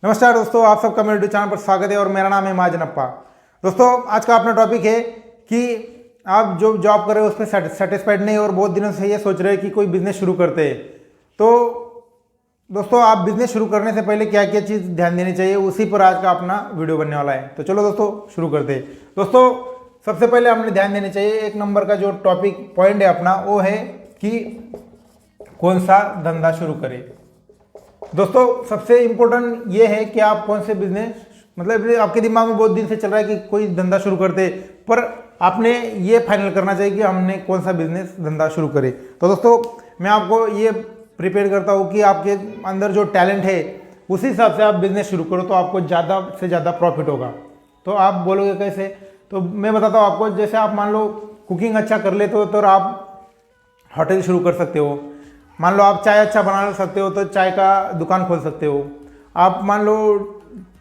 नमस्कार दोस्तों, आप सबका मेरे यूट्यूब चैनल पर स्वागत है और मेरा नाम है महाजन अप्पा। दोस्तों, आज का अपना टॉपिक है कि आप जो जॉब कर रहे हो उस पर सेटिस्फाइड नहीं और बहुत दिनों से ये सोच रहे हैं कि कोई बिजनेस शुरू करते हैं। तो दोस्तों, आप बिजनेस शुरू करने से पहले क्या क्या चीज़ ध्यान देनी चाहिए, उसी पर आज का अपना वीडियो बनने वाला है। तो चलो दोस्तों शुरू करते हैं। दोस्तों, सबसे पहले हमने ध्यान देनी चाहिए, एक नंबर का जो टॉपिक पॉइंट है अपना वो है कि कौन सा धंधा शुरू करें। दोस्तों, सबसे इम्पोर्टेंट ये है कि आप कौन से बिजनेस, मतलब आपके दिमाग में बहुत दिन से चल रहा है कि कोई धंधा शुरू करते, पर आपने ये फाइनल करना चाहिए कि हमने कौन सा बिजनेस धंधा शुरू करे। तो दोस्तों, मैं आपको ये प्रिपेयर करता हूँ कि आपके अंदर जो टैलेंट है उसी हिसाब से आप बिजनेस शुरू करो तो आपको ज़्यादा से ज़्यादा प्रॉफिट होगा। तो आप बोलोगे कैसे, तो मैं बताता हूँ आपको। जैसे आप मान लो कुकिंग अच्छा कर लेते हो तो आप होटल शुरू कर सकते हो। मान लो आप चाय अच्छा बना सकते हो तो चाय का दुकान खोल सकते हो। आप मान लो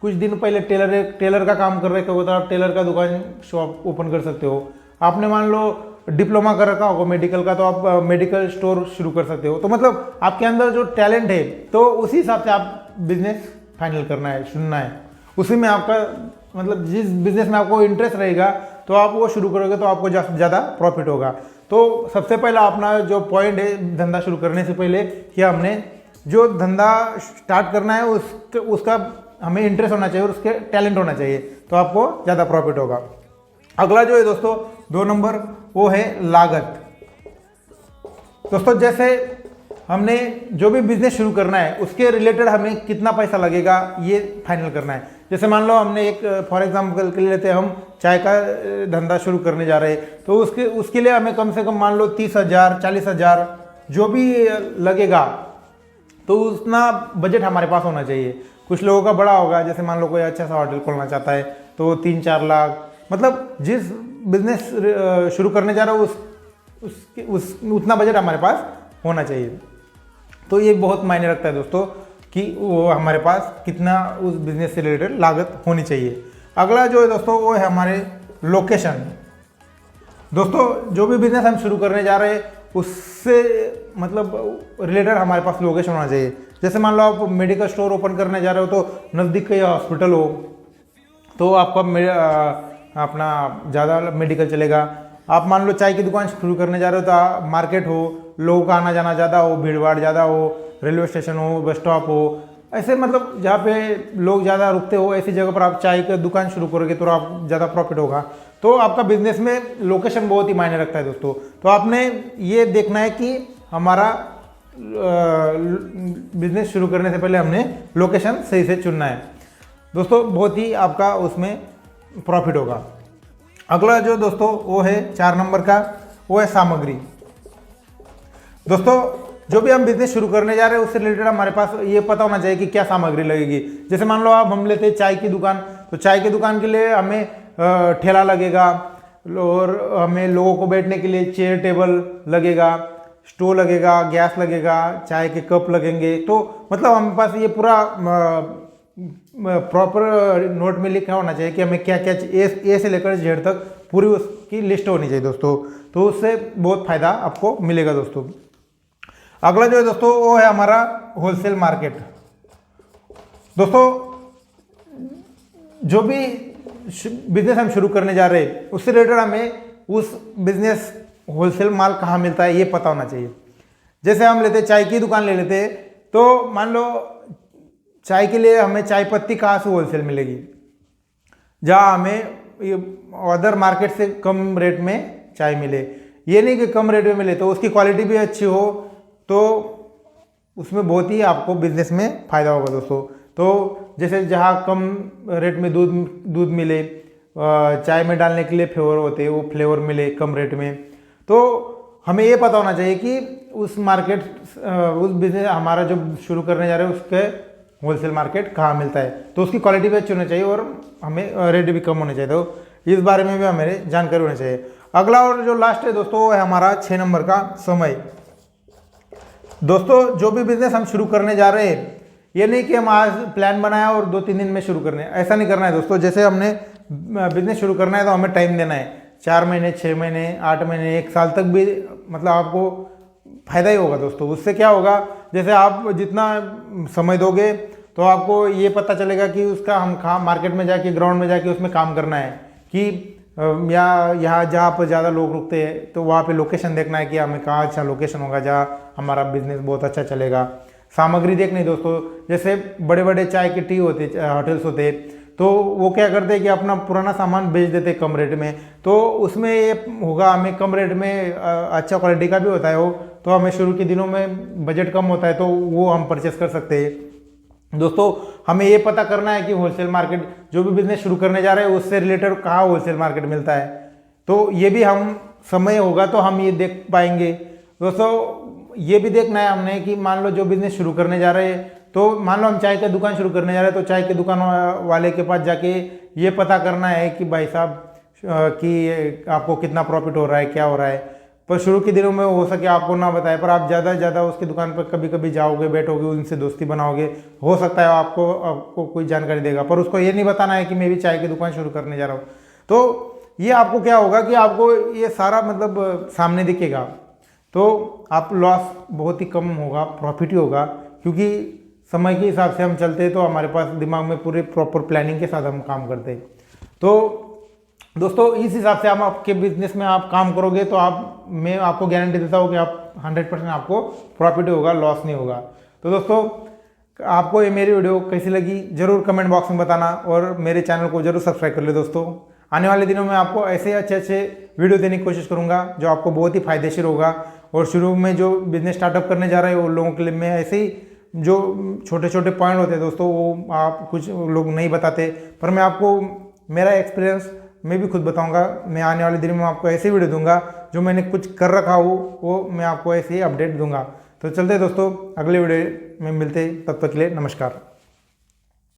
कुछ दिन पहले टेलर का काम कर रहे हो तो आप टेलर का दुकान शॉप ओपन कर सकते हो। आपने मान लो डिप्लोमा कर रखा होगा मेडिकल का तो आप मेडिकल स्टोर शुरू कर सकते हो। तो मतलब आपके अंदर जो टैलेंट है तो उसी हिसाब से आप बिजनेस फाइनल करना है, चुनना है। उसी में आपका मतलब जिस बिजनेस में आपको इंटरेस्ट रहेगा तो आप वो शुरू करोगे तो आपको ज़्यादा प्रॉफिट होगा। तो सबसे पहला अपना जो पॉइंट है धंधा शुरू करने से पहले कि हमने जो धंधा स्टार्ट करना है उसका हमें इंटरेस्ट होना चाहिए और उसके टैलेंट होना चाहिए, तो आपको ज़्यादा प्रॉफिट होगा। अगला जो है दोस्तों 2 नंबर, वो है लागत। दोस्तों, जैसे हमने जो भी बिजनेस शुरू करना है उसके रिलेटेड हमें कितना पैसा लगेगा ये फाइनल करना है। जैसे मान लो हमने एक फॉर एग्जांपल के लिए लेते हैं, हम चाय का धंधा शुरू करने जा रहे हैं तो उसके लिए हमें कम से कम मान लो 30,000 40,000 जो भी लगेगा तो उतना बजट हमारे पास होना चाहिए। कुछ लोगों का बड़ा होगा, जैसे मान लो कोई अच्छा सा होटल खोलना चाहता है तो 3-4 लाख, मतलब जिस बिजनेस शुरू करने जा रहा है उतना बजट हमारे पास होना चाहिए। तो ये बहुत मायने रखता है दोस्तों कि वो हमारे पास कितना उस बिजनेस से रिलेटेड लागत होनी चाहिए। अगला जो है दोस्तों वो है हमारे लोकेशन। दोस्तों, जो भी बिजनेस हम शुरू करने जा रहे हैं उससे मतलब रिलेटेड हमारे पास लोकेशन होना चाहिए। जैसे मान लो आप मेडिकल स्टोर ओपन करने जा रहे हो तो नज़दीक कहीं हॉस्पिटल हो तो आपका अपना ज़्यादा मेडिकल चलेगा। आप मान लो चाय की दुकान शुरू करने जा रहे हो तो मार्केट हो, लोगों का आना जाना ज़्यादा हो, भीड़ भाड़ ज़्यादा हो, रेलवे स्टेशन हो, बस स्टॉप हो, ऐसे मतलब जहाँ पे लोग ज़्यादा रुकते हो ऐसी जगह पर आप चाय की दुकान शुरू करोगे तो आप ज़्यादा प्रॉफिट होगा। तो आपका बिजनेस में लोकेशन बहुत ही मायने रखता है दोस्तों। तो आपने ये देखना है कि हमारा बिजनेस शुरू करने से पहले हमने लोकेशन सही से चुनना है दोस्तों, बहुत ही आपका उसमें प्रॉफिट होगा। अगला जो दोस्तों वो है 4 नंबर का, वो है सामग्री। दोस्तों, जो भी हम बिजनेस शुरू करने जा रहे हैं उससे रिलेटेड हमारे पास ये पता होना चाहिए कि क्या सामग्री लगेगी। जैसे मान लो आप हम लेते हैं चाय की दुकान, तो चाय की दुकान के लिए हमें ठेला लगेगा और हमें लोगों को बैठने के लिए चेयर टेबल लगेगा, स्टोव लगेगा, गैस लगेगा, चाय के कप लगेंगे। तो मतलब हमारे पास ये पूरा प्रॉपर नोट में लिखा होना चाहिए कि हमें क्या क्या ए से लेकर जेड तक पूरी उसकी लिस्ट होनी चाहिए दोस्तों। तो उससे बहुत फ़ायदा आपको मिलेगा दोस्तों। अगला जो है दोस्तों वो है हमारा होलसेल मार्केट। दोस्तों, जो भी बिजनेस हम शुरू करने जा रहे हैं उससे रिलेटेड हमें उस बिजनेस होलसेल माल कहाँ मिलता है ये पता होना चाहिए। जैसे हम लेते चाय की दुकान ले लेते तो मान लो चाय के लिए हमें चाय पत्ती कहाँ से होलसेल मिलेगी, जहाँ हमें अदर मार्केट से कम रेट में चाय मिले। ये नहीं कि कम रेट में मिले तो उसकी क्वालिटी भी अच्छी हो तो उसमें बहुत ही आपको बिजनेस में फ़ायदा होगा दोस्तों। तो जैसे जहाँ कम रेट में दूध मिले, चाय में डालने के लिए फ्लेवर होते हैं वो फ्लेवर मिले कम रेट में, तो हमें ये पता होना चाहिए कि उस मार्केट उस बिजनेस हमारा जो शुरू करने जा रहे हैं उसके होलसेल मार्केट कहाँ मिलता है। तो उसकी क्वालिटी भी अच्छी होनी चाहिए और हमें रेट भी कम होने चाहिए। तो इस बारे में भी हमें जानकारी होनी चाहिए। अगला और जो लास्ट है दोस्तों वो है हमारा 6 नंबर का समय। दोस्तों, जो भी बिजनेस हम शुरू करने जा रहे हैं ये नहीं कि हम आज प्लान बनाया और 2-3 दिन में शुरू करने, ऐसा नहीं करना है दोस्तों। जैसे हमने बिजनेस शुरू करना है तो हमें टाइम देना है, 4 महीने, 6 महीने, 8 महीने, 1 साल तक भी मतलब आपको फायदा ही होगा दोस्तों। उससे क्या होगा, जैसे आप जितना समय दोगे तो आपको ये पता चलेगा कि उसका हम मार्केट में जाके, ग्राउंड में जाके उसमें काम करना है कि या यहाँ जहाँ पर ज़्यादा लोग रुकते हैं तो वहाँ पे लोकेशन देखना है कि हमें कहाँ अच्छा लोकेशन होगा जहाँ हमारा बिजनेस बहुत अच्छा चलेगा। सामग्री देखनी दोस्तों, जैसे बड़े बड़े चाय के टी होते, होटल्स होते, तो वो क्या करते हैं कि अपना पुराना सामान बेच देते कम रेट में, तो उसमें ये होगा हमें कम रेट में अच्छा क्वालिटी का भी होता है वो, तो हमें शुरू के दिनों में बजट कम होता है तो वो हम परचेस कर सकते हैं। दोस्तों हमें ये पता करना है कि होलसेल मार्केट, जो भी बिजनेस शुरू करने जा रहे हैं उससे रिलेटेड कहाँ होलसेल मार्केट मिलता है, तो ये भी हम समय होगा तो हम ये देख पाएंगे। दोस्तों ये भी देखना है हमने कि मान लो जो बिजनेस शुरू करने जा रहे हैं, तो मान लो हम चाय की दुकान शुरू करने जा रहे हैं, तो चाय की दुकान वाले के पास जाके ये पता करना है कि भाई साहब कि आपको कितना प्रॉफिट हो रहा है, क्या हो रहा है। पर शुरू के दिनों में हो सके आपको ना बताए, पर आप ज़्यादा से ज़्यादा उसकी दुकान पर कभी कभी जाओगे, बैठोगे, उनसे दोस्ती बनाओगे, हो सकता है आपको कोई जानकारी देगा, पर उसको ये नहीं बताना है कि मैं भी चाय की दुकान शुरू करने जा रहा हूँ। तो ये आपको क्या होगा कि आपको ये सारा मतलब सामने दिखेगा, तो आप लॉस बहुत ही कम होगा, प्रॉफिट ही होगा, क्योंकि समय के हिसाब से हम चलते हैं तो हमारे पास दिमाग में पूरे प्रॉपर प्लानिंग के साथ हम काम करते हैं। तो दोस्तों इस हिसाब से आप आपके बिजनेस में आप काम करोगे तो मैं आपको गारंटी देता हूँ कि आप 100% आपको प्रॉफिट होगा, लॉस नहीं होगा। तो दोस्तों आपको ये मेरी वीडियो कैसी लगी ज़रूर कमेंट बॉक्स में बताना, और मेरे चैनल को जरूर सब्सक्राइब कर ले दोस्तों। आने वाले दिनों में आपको ऐसे अच्छे वीडियो देने की कोशिश करूँगा जो आपको बहुत ही फायदेशीर होगा। और शुरू में जो बिजनेस स्टार्टअप करने जा रहे हैं उन लोगों के लिए मैं ऐसे ही जो छोटे छोटे पॉइंट होते हैं दोस्तों, वो आप कुछ लोग नहीं बताते, पर मैं आपको मेरा एक्सपीरियंस मैं भी खुद बताऊंगा। मैं आने वाले दिन में आपको ऐसे वीडियो दूंगा जो मैंने कुछ कर रखा हो, वो मैं आपको ऐसे ही अपडेट दूंगा। तो चलते दोस्तों अगले वीडियो में मिलते, तब तक के लिए नमस्कार।